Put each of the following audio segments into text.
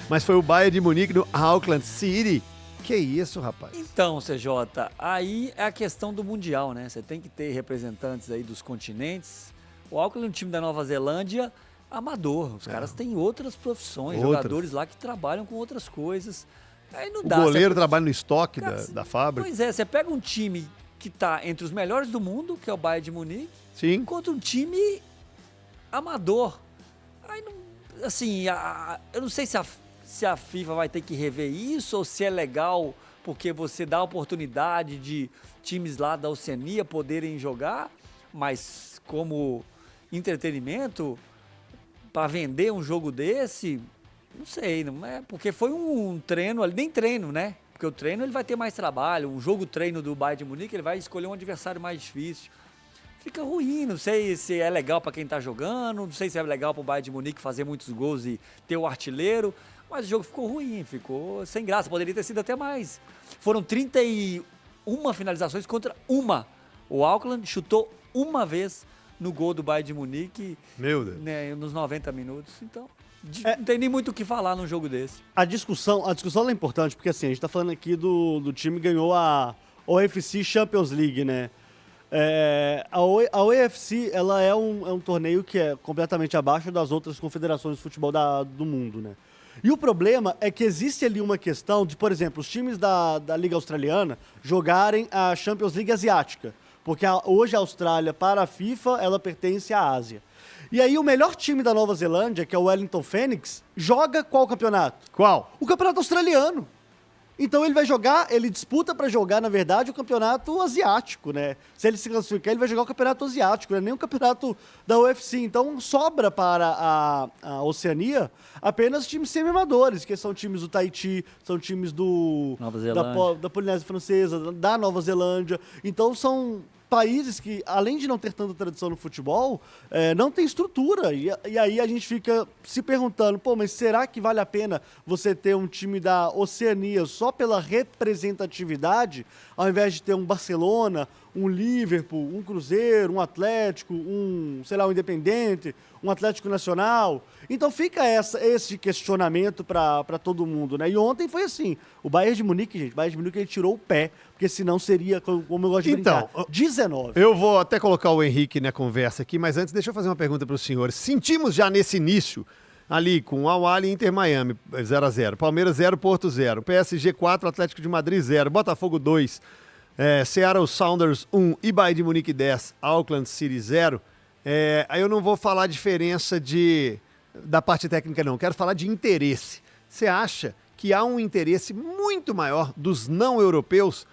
mas foi o Bayern de Munique no Auckland City. Que isso, rapaz? Então, CJ, aí é a questão do Mundial, né? Você tem que ter representantes aí dos continentes. O Auckland é um time da Nova Zelândia amador. Os caras têm outras profissões, jogadores lá que trabalham com outras coisas. Aí não dá. O goleiro trabalha no estoque da fábrica. Pois é, você pega um time que tá entre os melhores do mundo, que é o Bayern de Munique, Sim. contra um time amador. Aí, não, assim, eu não sei se a FIFA vai ter que rever isso ou se é legal porque você dá a oportunidade de times lá da Oceania poderem jogar, mas como entretenimento, para vender um jogo desse, não sei, não é? Porque foi um treino ali, nem treino, né? Porque o treino ele vai ter mais trabalho, um jogo treino do Bayern de Munique, ele vai escolher um adversário mais difícil. Fica ruim, não sei se é legal para quem tá jogando, não sei se é legal para o Bayern de Munique fazer muitos gols e ter o artilheiro, mas o jogo ficou ruim, ficou sem graça, poderia ter sido até mais. Foram 31 finalizações contra uma. O Auckland chutou uma vez no gol do Bayern de Munique, Meu Deus. né, nos 90 minutos, então não tem nem muito o que falar num jogo desse. A discussão é importante, porque assim, a gente tá falando aqui do time que ganhou a OFC Champions League, né? A OFC, ela é um torneio que é completamente abaixo das outras confederações de futebol do mundo, né? E o problema é que existe ali uma questão de, por exemplo, os times da Liga Australiana jogarem a Champions League Asiática, porque hoje a Austrália, para a FIFA, ela pertence à Ásia. E aí o melhor time da Nova Zelândia, que é o Wellington Phoenix, joga qual campeonato? Qual? O campeonato australiano. Então ele disputa para jogar, na verdade, o campeonato asiático, né? Se ele se classificar, ele vai jogar o campeonato asiático, não é nem o campeonato da UFC. Então sobra para a Oceania apenas times semi-amadores, que são times do Tahiti, são times da Polinésia Francesa, da Nova Zelândia. Então são países que, além de não ter tanta tradição no futebol, não tem estrutura. E aí a gente fica se perguntando, pô, mas será que vale a pena você ter um time da Oceania só pela representatividade, ao invés de ter um Barcelona, um Liverpool, um Cruzeiro, um Atlético, um Independente, um Atlético Nacional? Então fica esse questionamento para todo mundo, né? E ontem foi assim, o Bayern de Munique, ele tirou o pé, porque senão seria, como eu gosto de brincar, 19. Eu vou até colocar o Henrique na conversa aqui, mas antes deixa eu fazer uma pergunta para os senhores. Sentimos já nesse início, ali com o Al-Ahly e Inter Miami, 0-0, Palmeiras 0, Porto 0, PSG 4, Atlético de Madrid 0, Botafogo 2, Seattle Sounders 1 e Bayern de Munique 10, Auckland City 0. Aí eu não vou falar a diferença da parte técnica não, quero falar de interesse. Você acha que há um interesse muito maior dos não europeus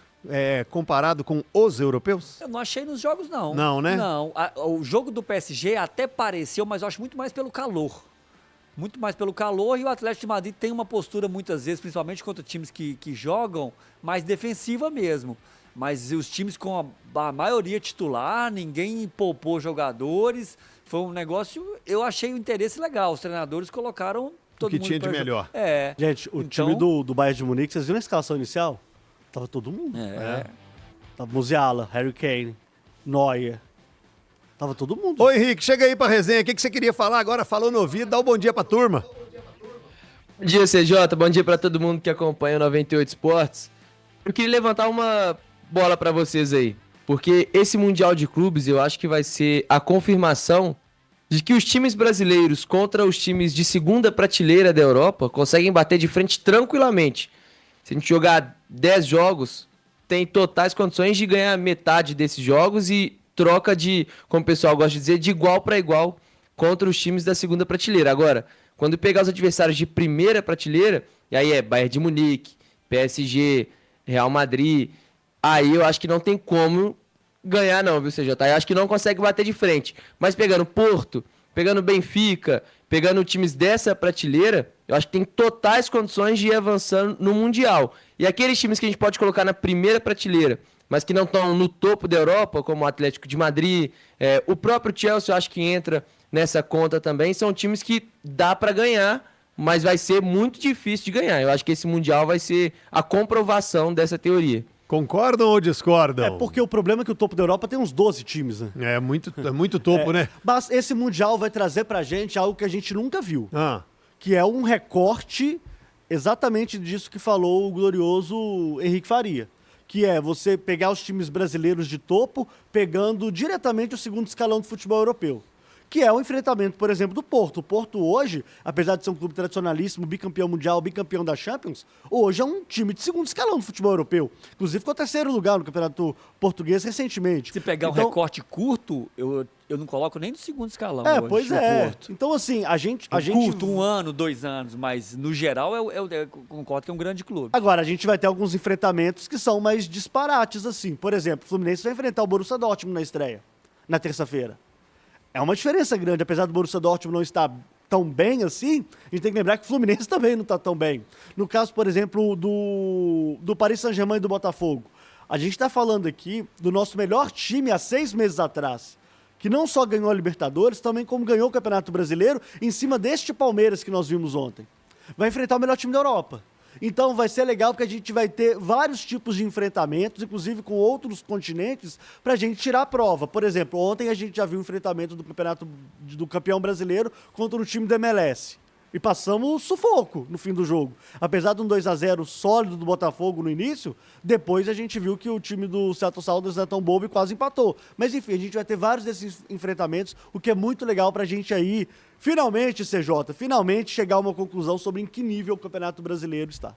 comparado com os europeus? Eu não achei nos jogos, não. Não, né? Não. O jogo do PSG até pareceu, mas eu acho muito mais pelo calor. Muito mais pelo calor, e o Atlético de Madrid tem uma postura muitas vezes, principalmente contra times que jogam, mais defensiva mesmo. Mas os times com a maioria titular, ninguém poupou jogadores, foi um negócio, eu achei o interesse legal. Os treinadores colocaram todo mundo que tinha de melhor. Gente, o time do Bayern de Munique, vocês viram a escalação inicial? Tava todo mundo. Tava Musiala, Harry Kane, Neuer. Tava todo mundo. Ô Henrique, chega aí pra resenha. O que você queria falar agora? Falou no ouvido, dá um bom dia pra turma. Bom dia, CJ. Bom dia pra todo mundo que acompanha o 98 Esportes. Eu queria levantar uma bola pra vocês aí, porque esse Mundial de Clubes eu acho que vai ser a confirmação de que os times brasileiros contra os times de segunda prateleira da Europa conseguem bater de frente tranquilamente. Se a gente jogar 10 jogos, tem totais condições de ganhar metade desses jogos e troca de, como o pessoal gosta de dizer, de igual para igual contra os times da segunda prateleira. Agora, quando pegar os adversários de primeira prateleira, e aí Bayern de Munique, PSG, Real Madrid, aí eu acho que não tem como ganhar não, viu, CJ? Eu acho que não consegue bater de frente. Mas pegando Porto, pegando Benfica, pegando times dessa prateleira, eu acho que tem totais condições de ir avançando no Mundial. E aqueles times que a gente pode colocar na primeira prateleira, mas que não estão no topo da Europa, como o Atlético de Madrid, o próprio Chelsea eu acho que entra nessa conta também, são times que dá para ganhar, mas vai ser muito difícil de ganhar. Eu acho que esse Mundial vai ser a comprovação dessa teoria. Concordam ou discordam? Porque o problema é que o topo da Europa tem uns 12 times, né? É muito topo, né? Mas esse Mundial vai trazer pra gente algo que a gente nunca viu. Que é um recorte exatamente disso que falou o glorioso Henrique Faria, que é você pegar os times brasileiros de topo, pegando diretamente o segundo escalão do futebol europeu. Que é o enfrentamento, por exemplo, do Porto. O Porto hoje, apesar de ser um clube tradicionalíssimo, bicampeão mundial, bicampeão da Champions, hoje é um time de segundo escalão do futebol europeu. Inclusive ficou terceiro lugar no campeonato português recentemente. Se pegar um recorte curto, eu não coloco nem no segundo escalão hoje, Pois o é. Porto. Então, assim, a gente... Curto, 1 ano, 2 anos, mas no geral eu concordo que é um grande clube. Agora, a gente vai ter alguns enfrentamentos que são mais disparates, assim. Por exemplo, o Fluminense vai enfrentar o Borussia Dortmund na estreia, na terça-feira. É uma diferença grande, apesar do Borussia Dortmund não estar tão bem assim, a gente tem que lembrar que o Fluminense também não está tão bem. No caso, por exemplo, do Paris Saint-Germain e do Botafogo. A gente está falando aqui do nosso melhor time há 6 meses atrás, que não só ganhou a Libertadores, também como ganhou o Campeonato Brasileiro, em cima deste Palmeiras que nós vimos ontem. Vai enfrentar o melhor time da Europa. Então vai ser legal porque a gente vai ter vários tipos de enfrentamentos, inclusive com outros continentes, para a gente tirar a prova. Por exemplo, ontem a gente já viu o enfrentamento do campeonato do campeão brasileiro contra o time do MLS. E passamos sufoco no fim do jogo. Apesar de um 2-0 sólido do Botafogo no início, depois a gente viu que o time do Seattle Sounders não é tão bobo e quase empatou. Mas enfim, a gente vai ter vários desses enfrentamentos, o que é muito legal pra gente aí, finalmente, CJ, finalmente chegar a uma conclusão sobre em que nível o Campeonato Brasileiro está.